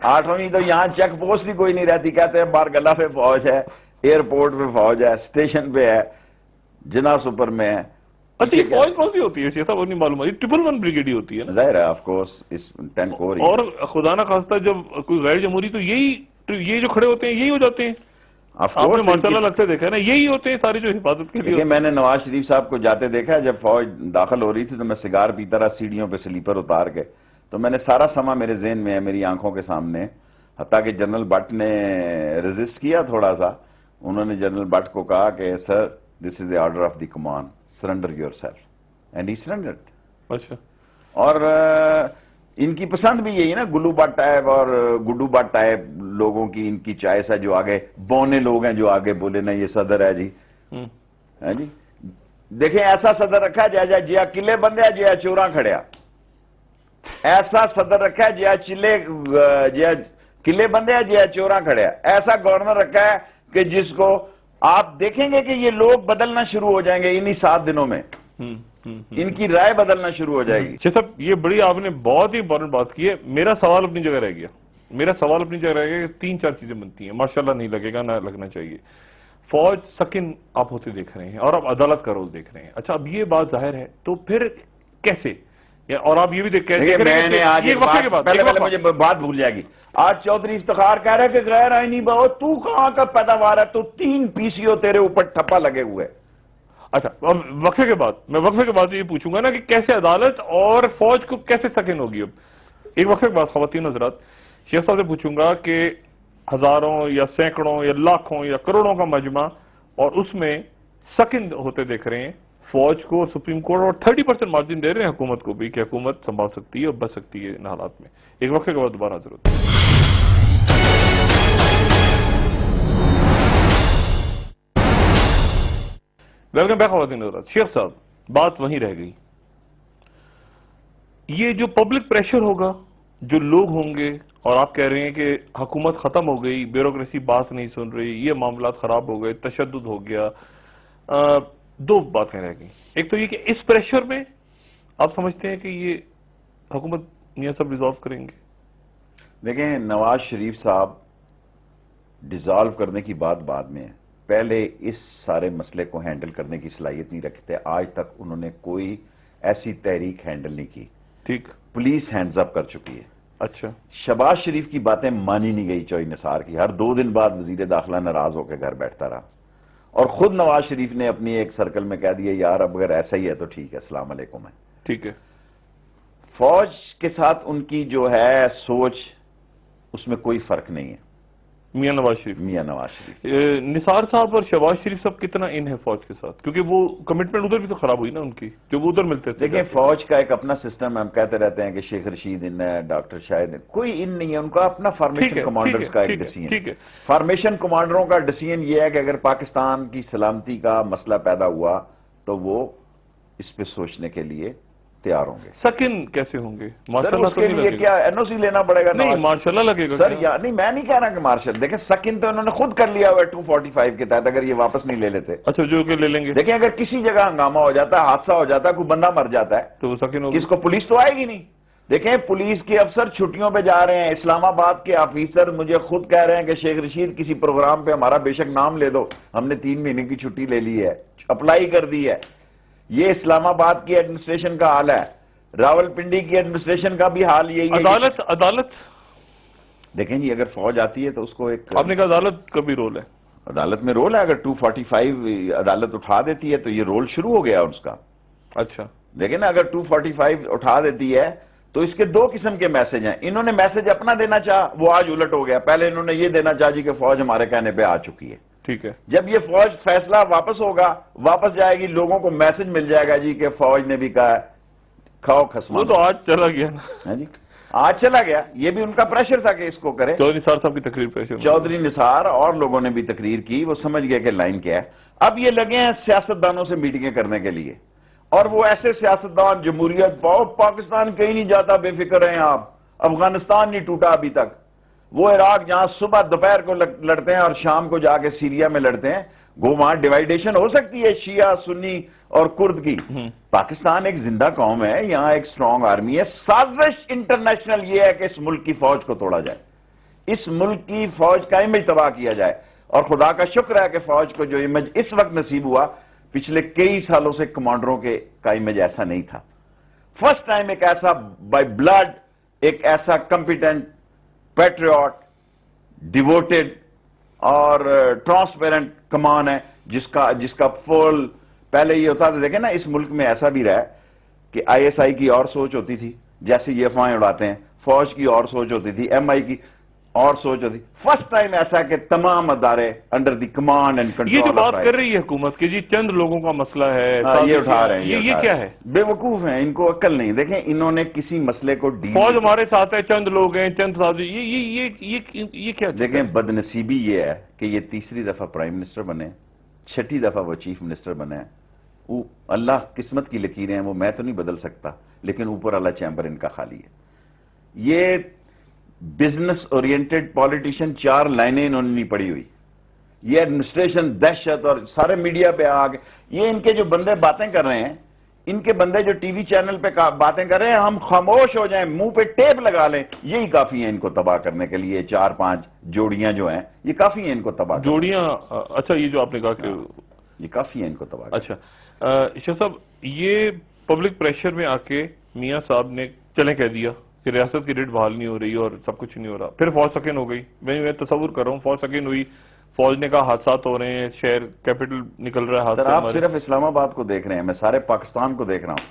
Speaker 2: 8ویں تو یہاں چیک پوسٹ ہی کوئی نہیں رہتی، کہتے ہیں بارگلہ پہ فوج ہے، ایئرپورٹ پہ فوج ہے، اسٹیشن پہ ہے، جنا سپر میں ہے۔
Speaker 1: اچھا یہ فوج کون سی ہوتی ہے؟ صاحب وہ نہیں معلوم ہے، 111 بریگیڈ ہی ہوتی ہے نا؟
Speaker 2: ظاہر ہے آف کورس اس 10 کور۔
Speaker 1: اور خدا نہ خواستہ جب کوئی غیر جمہوری تو یہ جو کھڑے ہوتے ہیں یہی ہو جاتے ہیں، آپ نے ماشاءاللہ لگتے دیکھا ہے نا، یہی ہوتے ہیں سارے جو حفاظت کے لیے۔
Speaker 2: میں نے نواز شریف صاحب کو جاتے دیکھا، جب فوج داخل ہو رہی تھی تو میں سگار پیتا رہا سیڑھیوں پہ سلیپر اتار کے، تو میں نے سارا سما میرے ذہن میں ہے، میری آنکھوں کے سامنے، حتیٰ کہ جنرل بٹ نے ریزسٹ کیا تھوڑا سا، انہوں نے جنرل بٹ کو کہا کہ sir this is the order of the command, surrender yourself, and he surrendered.
Speaker 1: اچھا، اور
Speaker 2: ان کی پسند بھی یہی نا، گلو بٹ ٹائپ اور گڈو بٹ ٹائپ لوگوں کی ان کی چوائس ہے، جو آگے بونے لوگ ہیں جو آگے بولے نا یہ صدر ہے جی، جی دیکھیں ایسا صدر رکھا جائے جیا قلعے بندے جیا چوراں کھڑیا، ایسا صدر رکھا ہے جیا قلعے بندے جیا چوراں کھڑیا، ایسا گورنر رکھا ہے کہ جس کو آپ دیکھیں گے کہ یہ لوگ بدلنا شروع ہو جائیں گے انہی 7 دنوں میں، ان کی رائے بدلنا شروع ہو جائے گی۔
Speaker 1: اچھا صاحب یہ بڑی آپ نے بہت ہی امپورٹنٹ بات کی ہے، میرا سوال اپنی جگہ رہ گیا کہ 3-4 چیزیں بنتی ہیں، ماشاءاللہ نہیں لگے گا، نہ لگنا چاہیے۔ فوج سکن آپ ہوتے دیکھ رہے ہیں اور آپ عدالت کا رول دیکھ رہے ہیں، اچھا اب یہ بات ظاہر ہے تو پھر کیسے؟ اور آپ یہ بھی دیکھ
Speaker 2: میں نے آج پہلے مجھے بات بھول جائے گی، آج چودھری افتخار کہہ رہے کہ غیر آئینی بہت، تو کہاں کا پیداوار ہے، تو 3 PCO تیرے اوپر ٹھپا لگے ہوئے۔
Speaker 1: اچھا اب وقفے کے بعد یہ پوچھوں گا نا کہ کیسے عدالت اور فوج کو کیسے سکن ہوگی؟ اب ایک وقفے کے بعد خواتین حضرات شیخ صاحب سے پوچھوں گا کہ ہزاروں یا سینکڑوں یا لاکھوں یا کروڑوں کا مجمع اور اس میں سکن ہوتے دیکھ رہے ہیں فوج کو، سپریم کورٹ، اور 30% مارجن دے رہے ہیں حکومت کو بھی کہ حکومت سنبھال سکتی ہے اور بچ سکتی ہے ان حالات میں۔ ایک وقفے کے بعد دوبارہ حاضر ہوتے ہیں۔ ویلکم بیک خواتین حضرات۔ شیخ صاحب بات وہیں رہ گئی، یہ جو پبلک پریشر ہوگا، جو لوگ ہوں گے، اور آپ کہہ رہے ہیں کہ حکومت ختم ہو گئی، بیوروکریسی بات نہیں سن رہی، یہ معاملات خراب ہو گئے، تشدد ہو گیا، 2 باتیں رہ گئی۔ ایک تو یہ کہ اس پریشر میں آپ سمجھتے ہیں کہ یہ حکومت میاں صاحب ڈیزالو کریں گے؟
Speaker 2: دیکھیں نواز شریف صاحب ڈیزالو کرنے کی بات بعد میں ہے، پہلے اس سارے مسئلے کو ہینڈل کرنے کی صلاحیت نہیں رکھتے، آج تک انہوں نے کوئی ایسی تحریک ہینڈل نہیں کی،
Speaker 1: ٹھیک،
Speaker 2: پولیس ہینڈز اپ کر چکی ہے۔
Speaker 1: اچھا،
Speaker 2: شہباز شریف کی باتیں مانی نہیں گئی، چوئی نثار کی، ہر 2 دن بعد وزیر داخلہ ناراض ہو کے گھر بیٹھتا رہا، اور خود نواز شریف نے اپنی ایک سرکل میں کہہ دیا یار اب اگر ایسا ہی ہے تو ٹھیک ہے، السلام علیکم ہے،
Speaker 1: ٹھیک ہے۔
Speaker 2: فوج کے ساتھ ان کی جو ہے سوچ اس میں کوئی فرق نہیں ہے۔
Speaker 1: میاں نواز شریف نثار صاحب اور شہباز شریف صاحب کتنا ان ہے فوج کے ساتھ؟ کیونکہ وہ کمٹمنٹ ادھر بھی تو خراب ہوئی نا ان کی، جو وہ ادھر ملتے تھے۔
Speaker 2: دیکھیں فوج کا ایک اپنا سسٹم ہے، ہم کہتے رہتے ہیں کہ شیخ رشید ان ہے، ڈاکٹر شاہد، کوئی ان نہیں ہے، ان کا اپنا فارمیشن کمانڈرز کا ایک ڈیسیژن ہے۔ فارمیشن کمانڈروں کا ڈیسیژن یہ ہے کہ اگر پاکستان کی سلامتی کا مسئلہ پیدا ہوا تو وہ اس پہ سوچنے کے لیے تیار ہوں گے۔
Speaker 1: سکن کیسے ہوں گے؟
Speaker 2: ماشاءاللہ کے لیے کیا NOC لینا پڑے گا؟
Speaker 1: نہیں ماشاءاللہ لگے گا
Speaker 2: سر، نہیں میں نہیں کہہ رہا کہ مارشل، دیکھیں سکن تو انہوں نے خود کر لیا ہوا ہے 245 کے تحت، اگر یہ واپس نہیں لے لیتے۔
Speaker 1: اچھا جو کہ لے لیں گے۔
Speaker 2: دیکھیں اگر کسی جگہ ہنگامہ ہو جاتا ہے، حادثہ ہو جاتا ہے، کوئی بندہ مر جاتا ہے
Speaker 1: تو وہ سکن ہوگا،
Speaker 2: اس کو پولیس تو آئے گی نہیں۔ دیکھیں پولیس کے افسر چھٹیوں پہ جا رہے ہیں، اسلام آباد کے آفیسر مجھے خود کہہ رہے ہیں کہ شیخ رشید کسی پروگرام پہ ہمارا بے شک نام لے دو، ہم نے 3 مہینے کی چھٹی لے لی ہے، اپلائی کر دی ہے۔ یہ اسلام آباد کی ایڈمنسٹریشن کا حال ہے، راول پنڈی کی ایڈمنسٹریشن کا بھی حال یہی ہے۔
Speaker 1: عدالت
Speaker 2: دیکھیں جی اگر فوج آتی ہے تو اس کو ایک،
Speaker 1: آپ نے کہا عدالت کا بھی رول ہے،
Speaker 2: عدالت میں رول ہے، اگر 245 عدالت اٹھا دیتی ہے تو یہ رول شروع ہو گیا اس کا۔
Speaker 1: اچھا
Speaker 2: لیکن اگر 245 اٹھا دیتی ہے تو اس کے دو قسم کے میسج ہیں. انہوں نے میسج اپنا دینا چاہا, وہ آج الٹ ہو گیا. پہلے انہوں نے یہ دینا چاہا جی کہ فوج ہمارے کہنے پہ آ چکی ہے.
Speaker 1: ٹھیک ہے,
Speaker 2: جب یہ فوج فیصلہ واپس ہوگا, واپس جائے گی, لوگوں کو میسج مل جائے گا جی کہ فوج نے بھی کہا کھاؤ خسما.
Speaker 1: وہ تو آج چلا گیا نا
Speaker 2: جی, آج چلا گیا. یہ بھی ان کا پریشر تھا کہ اس کو کرے.
Speaker 1: چودھری نثار صاحب کی تقریر پریشر,
Speaker 2: چودھری نثار اور لوگوں نے بھی تقریر کی, وہ سمجھ گئے کہ لائن کیا ہے. اب یہ لگے ہیں سیاستدانوں سے میٹنگیں کرنے کے لیے, اور وہ ایسے سیاستدان جمہوریت پاکستان کہیں نہیں جاتا, بے فکر ہیں آپ, افغانستان نہیں ٹوٹا ابھی تک. وہ عراق جہاں صبح دوپہر کو لڑتے ہیں اور شام کو جا کے سیریا میں لڑتے ہیں, وہ وہاں ڈیوائیڈیشن ہو سکتی ہے شیعہ سنی اور کرد کی. پاکستان ایک زندہ قوم ہے, یہاں ایک سٹرونگ آرمی ہے. سازش انٹرنیشنل یہ ہے کہ اس ملک کی فوج کو توڑا جائے, اس ملک کی فوج کا امیج تباہ کیا جائے. اور خدا کا شکر ہے کہ فوج کو جو امیج اس وقت نصیب ہوا, پچھلے کئی سالوں سے کمانڈروں کا امیج ایسا نہیں تھا. فرسٹ ٹائم ایک ایسا بائی بلڈ, ایک ایسا کمپیٹنٹ, پیٹریوٹ, ڈیووٹڈ اور ٹرانسپیرنٹ کمان ہے جس کا فل. پہلے یہ ہوتا تھا, دیکھیں نا, اس ملک میں ایسا بھی رہا ہے کہ آئی ایس آئی کی اور سوچ ہوتی تھی, جیسے یہ افواہیں اڑاتے ہیں, فوج کی اور سوچ ہوتی تھی, ایم آئی کی اور سوچ ہوتی. فرسٹ ٹائم ایسا کہ تمام ادارے under the command and control.
Speaker 1: یہ جو بات کر رہی ہے حکومت کی جی چند لوگوں کا مسئلہ ہے,
Speaker 2: یہ اٹھا رہے ہیں,
Speaker 1: یہ کیا ہے؟
Speaker 2: بے وقوف ہیں, ان کو عقل نہیں. دیکھیں انہوں نے کسی مسئلے کو
Speaker 1: فوج ہمارے ساتھ ہے, چند لوگ ہیں, چند ساتھی, یہ کیا؟
Speaker 2: دیکھیں بدنصیبی یہ ہے کہ یہ تیسری دفعہ پرائم منسٹر بنے, چھٹی دفعہ وہ چیف منسٹر بنے. وہ اللہ قسمت کی لکیریں ہیں, وہ میں تو نہیں بدل سکتا, لیکن اوپر والا چیمبر ان کا خالی ہے. یہ بزنس اورینٹڈ پالیٹیشین, 4 لائنیں انہوں نے نہیں پڑھی ہوئی. یہ ایڈمنسٹریشن دہشت, اور سارے میڈیا پہ آ کے یہ ان کے جو بندے باتیں کر رہے ہیں, ان کے بندے جو ٹی وی چینل پہ باتیں کر رہے ہیں, ہم خاموش ہو جائیں, منہ پہ ٹیپ لگا لیں, یہی کافی ہیں ان کو تباہ کرنے کے لیے. 4-5 جوڑیاں جو ہیں یہ کافی ہیں ان کو تباہ کرنے.
Speaker 1: جوڑیاں, اچھا, یہ جو آپ نے کہا کہ
Speaker 2: یہ کافی ہیں ان کو تباہ.
Speaker 1: اچھا شاہ صاحب, یہ پبلک پریشر میں آ کے میاں صاحب نے چلیں کہہ دیا کہ ریاست کی ریٹ بحال نہیں ہو رہی اور سب کچھ نہیں ہو رہا. پھر فوج سکین ہو گئی. میں تصور کر رہا ہوں, فوج سکین ہوئی, فوج نے کہا حادثات ہو رہے ہیں, شہر کیپٹل نکل رہا ہے.
Speaker 2: آپ صرف اسلام آباد کو دیکھ رہے ہیں, میں سارے پاکستان کو دیکھ رہا ہوں.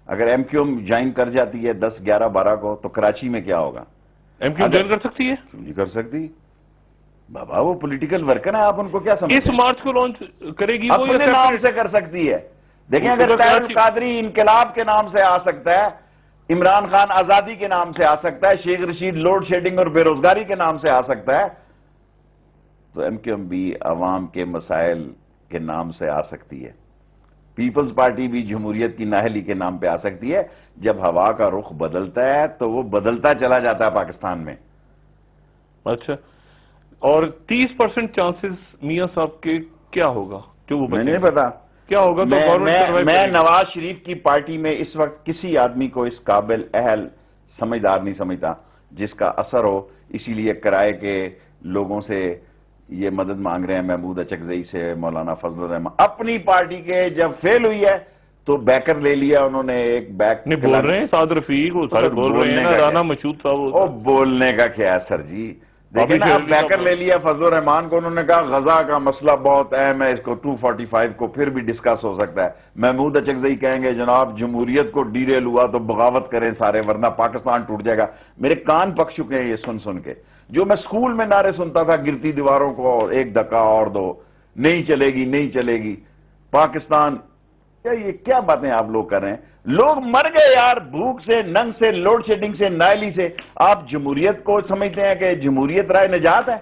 Speaker 2: اگر ایم کیو ایم جوائن کر جاتی ہے 10, 11, 12 کو, تو کراچی میں کیا ہوگا؟
Speaker 1: ایم کیو ایم جوائن کر سکتی ہے؟
Speaker 2: نہیں کر سکتی بابا, وہ پولیٹیکل ورکر ہیں, آپ ان کو کیا سمجھتے ہیں؟
Speaker 1: اس مارچ کو لانچ کرے گی, وہ
Speaker 2: اپنے نام سے کر سکتی ہے. دیکھیں اگر طاہر القادری انقلاب کے نام سے آ سکتا ہے, عمران خان آزادی کے نام سے آ سکتا ہے, شیخ رشید لوڈ شیڈنگ اور بے روزگاری کے نام سے آ سکتا ہے, تو ایم کیو ایم بھی عوام کے مسائل کے نام سے آ سکتی ہے. پیپلز پارٹی بھی جمہوریت کی نااہلی کے نام پہ آ سکتی ہے. جب ہوا کا رخ بدلتا ہے تو وہ بدلتا چلا جاتا ہے پاکستان میں.
Speaker 1: اچھا, اور 30% چانسز میاں صاحب کے کیا ہوگا جو وہ
Speaker 2: میں نہیں پتا
Speaker 1: کیا ہوگا؟
Speaker 2: میں نواز شریف کی پارٹی میں اس وقت کسی آدمی کو اس قابل اہل سمجھدار نہیں سمجھتا جس کا اثر ہو. اسی لیے کرائے کے لوگوں سے یہ مدد مانگ رہے ہیں, محمود اچکزئی سے, مولانا فضل الرحمان. اپنی پارٹی کے جب فیل ہوئی ہے تو بیکر لے لیا انہوں نے, ایک بیک
Speaker 1: نہیں بول رہے ہیں سعد رفیق, وہ سارے بول رہے ہیں نا, رانا مشہود صاحب.
Speaker 2: بولنے کا کیا ہے سر جی, دیکھیں نا, اب بیکر لے لیا فضل الرحمان کو. انہوں نے کہا غزہ کا مسئلہ بہت اہم ہے, اس کو 245 کو پھر بھی ڈسکس ہو سکتا ہے. محمود اچکزئی کہیں گے جناب جمہوریت کو ڈیریل ہوا تو بغاوت کریں سارے, ورنہ پاکستان ٹوٹ جائے گا. میرے کان پک چکے ہیں یہ سن کے. جو میں سکول میں نعرے سنتا تھا, گرتی دیواروں کو 1 دھکا اور دو, نہیں چلے گی, نہیں چلے گی پاکستان. یہ کیا باتیں آپ لوگ کر رہے ہیں؟ لوگ مر گئے یار, بھوک سے, ننگ سے, لوڈ شیڈنگ سے, نائلی سے. آپ جمہوریت کو سمجھتے ہیں کہ جمہوریت رائے نجات ہے؟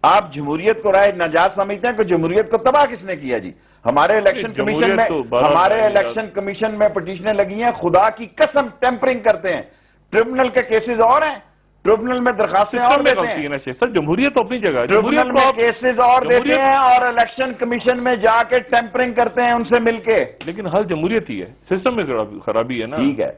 Speaker 2: آپ جمہوریت کو رائے نجات سمجھتے ہیں کہ جمہوریت کو تباہ کس نے کیا جی؟ ہمارے الیکشن کمیشن میں پٹیشنیں لگی ہیں, خدا کی قسم ٹیمپرنگ کرتے ہیں. ٹریبونل کے کیسز اور ہیں, ٹریبونل میں درخواستیں اور دیتے ہیں.
Speaker 1: سر جمہوریت اپنی جگہ,
Speaker 2: ٹریبونل میں کیسز اور دیتے ہیں اور الیکشن کمیشن میں جا کے ٹیمپرنگ کرتے ہیں ان سے مل کے.
Speaker 1: لیکن حل جمہوریت ہی ہے, سسٹم میں خرابی ہے نا.
Speaker 2: ٹھیک ہے,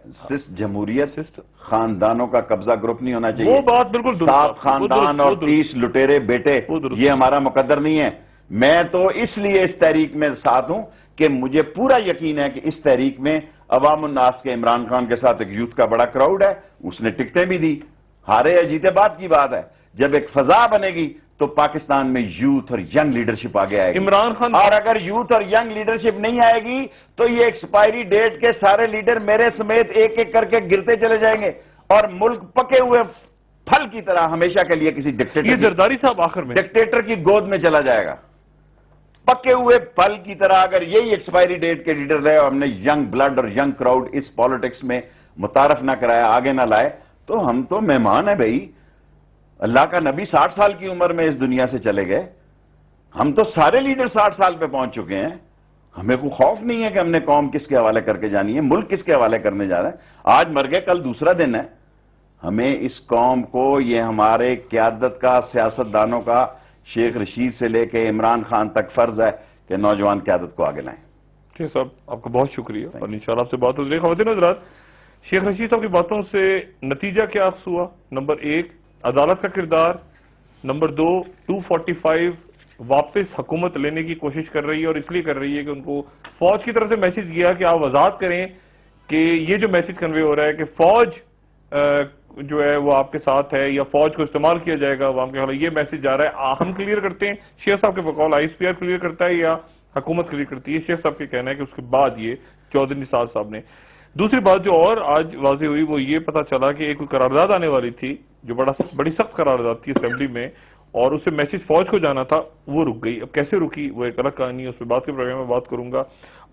Speaker 2: جمہوریت خاندانوں کا قبضہ گروپ نہیں ہونا چاہیے.
Speaker 1: وہ بات بالکل
Speaker 2: 7 خاندان اور 30 لٹیرے بیٹے, یہ ہمارا مقدر نہیں ہے. میں تو اس لیے اس تحریک میں ساتھ ہوں کہ مجھے پورا یقین ہے کہ اس تحریک میں عوام الناس کے عمران خان کے ساتھ ایک یوتھ کا بڑا کراؤڈ ہے, اس نے ٹکٹیں بھی دی. ہارے یا جیتے بات کی بات ہے, جب ایک فضا بنے گی تو پاکستان میں یوتھ اور ینگ لیڈرشپ آگے آئے گی.
Speaker 1: عمران خان
Speaker 2: اور اگر یوتھ اور ینگ لیڈرشپ نہیں آئے گی تو یہ ایکسپائری ڈیٹ کے سارے لیڈر میرے سمیت ایک ایک کر کے گرتے چلے جائیں گے اور ملک پکے ہوئے پھل کی طرح ہمیشہ کے لیے کسی
Speaker 1: یہ زرداری صاحب آخر میں
Speaker 2: ڈکٹیٹر کی گود میں چلا جائے گا. پکے ہوئے پھل کی طرح اگر یہی ایکسپائری ڈیٹ کے لیڈر رہے اور ہم نے ینگ بلڈ اور ینگ کراؤڈ اس پالیٹکس میں متعارف نہ کرایا، آگے نہ لائے، تو ہم تو مہمان ہیں بھائی. اللہ کا نبی 60 سال کی عمر میں اس دنیا سے چلے گئے. ہم تو سارے لیڈر 60 سال پہ پہنچ چکے ہیں. ہمیں کوئی خوف نہیں ہے کہ ہم نے قوم کس کے حوالے کر کے جانی ہے، ملک کس کے حوالے کرنے جا رہا ہے. آج مر گئے، کل دوسرا دن ہے. ہمیں اس قوم کو، یہ ہمارے قیادت کا، سیاستدانوں کا، شیخ رشید سے لے کے عمران خان تک فرض ہے کہ نوجوان قیادت کو آگے لائیں.
Speaker 1: شیخ صاحب آپ کا بہت شکریہ اور انشاءاللہ آپ سے بات ہوگی. خواتین حضرات، شیخ رشید صاحب کی باتوں سے نتیجہ کیا ہوا؟ نمبر 1 عدالت کا کردار، نمبر 2 245 واپس حکومت لینے کی کوشش کر رہی ہے، اور اس لیے کر رہی ہے کہ ان کو فوج کی طرف سے میسج گیا کہ آپ وضاحت کریں کہ یہ جو میسج کنوے ہو رہا ہے کہ فوج جو ہے وہ آپ کے ساتھ ہے یا فوج کو استعمال کیا جائے گا عوام کے خلاف، یہ میسج جا رہا ہے. ہم کلیئر کرتے ہیں، شیخ صاحب کے بقول I S P R clear کرتا ہے یا حکومت کلیئر کرتی ہے؟ شیخ صاحب کے کہنا ہے کہ اس کے بعد یہ چودھری نثار صاحب نے. دوسری بات جو اور آج واضح ہوئی وہ یہ پتا چلا کہ ایک قرارداد آنے والی تھی جو بڑی سخت قرارداد تھی اسمبلی میں، اور اسے میسج فوج کو جانا تھا، وہ رک گئی. اب کیسے رکی وہ ایک الگ کہانی ہے، اس پہ بعد کے پروگرام میں بات کروں گا.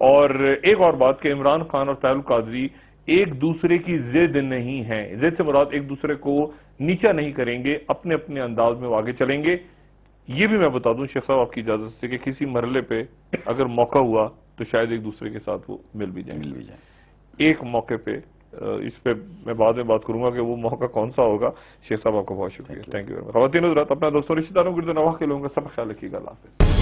Speaker 1: اور ایک اور بات کہ عمران خان اور طاہر القادری ایک دوسرے کی ضد نہیں ہیں. ضد سے مراد ایک دوسرے کو نیچا نہیں کریں گے، اپنے اپنے انداز میں وہ آگے چلیں گے. یہ بھی میں بتا دوں شیخ صاحب آپ کی اجازت سے کہ کسی مرحلے پہ اگر موقع ہوا تو شاید ایک دوسرے کے ساتھ وہ مل بھی جائیں. ایک موقع پہ اس پہ میں بعد میں بات کروں گا کہ وہ موقع کون سا ہوگا. شیخ صاحب آپ کا بہت شکریہ. Thank you. خواتین حضرات، اپنا دوستوں رشتہ داروں گرد و نواح کے لوگوں کا سب خیال رکھیے گا. اللہ حافظ.